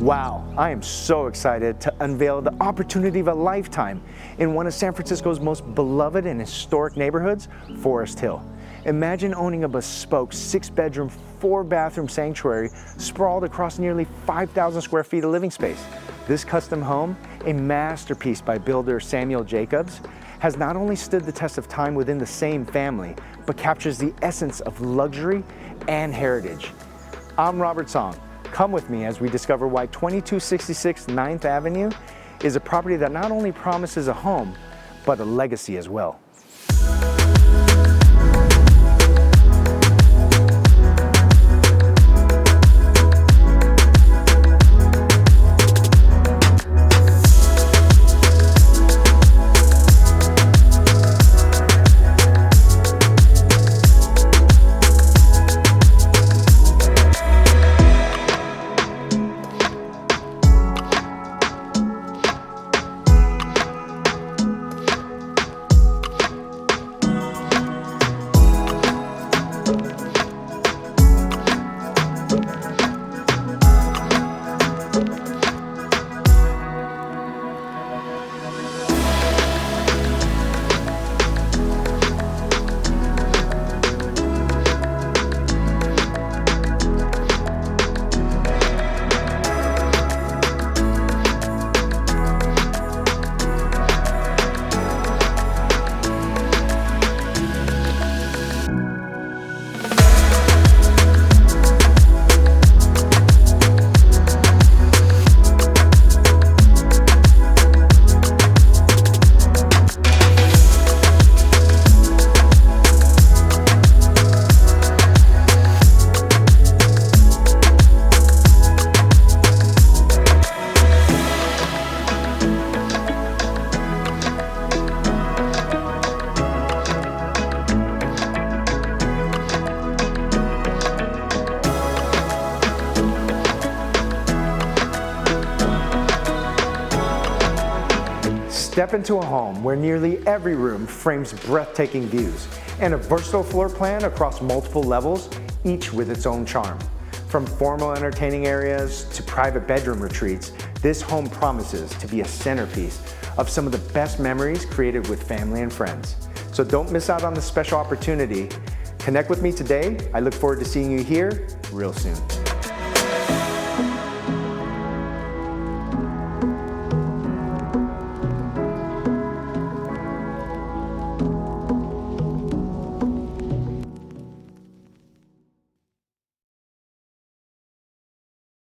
Wow, I am so excited to unveil the opportunity of a lifetime in one of San Francisco's most beloved and historic neighborhoods, Forest Hill. Imagine owning a bespoke 6-bedroom, 4-bathroom sanctuary sprawled across nearly 5,000 square feet of living space. This custom home, a masterpiece by builder Samuel Jacobs, has not only stood the test of time within the same family, but captures the essence of luxury and heritage. I'm Robert Song. Come with me as we discover why 2266 9th Avenue is a property that not only promises a home, but a legacy as well. Step into a home where nearly every room frames breathtaking views and a versatile floor plan across multiple levels, each with its own charm. From formal entertaining areas to private bedroom retreats, this home promises to be a centerpiece of some of the best memories created with family and friends. So don't miss out on this special opportunity. Connect with me today. I look forward to seeing you here real soon.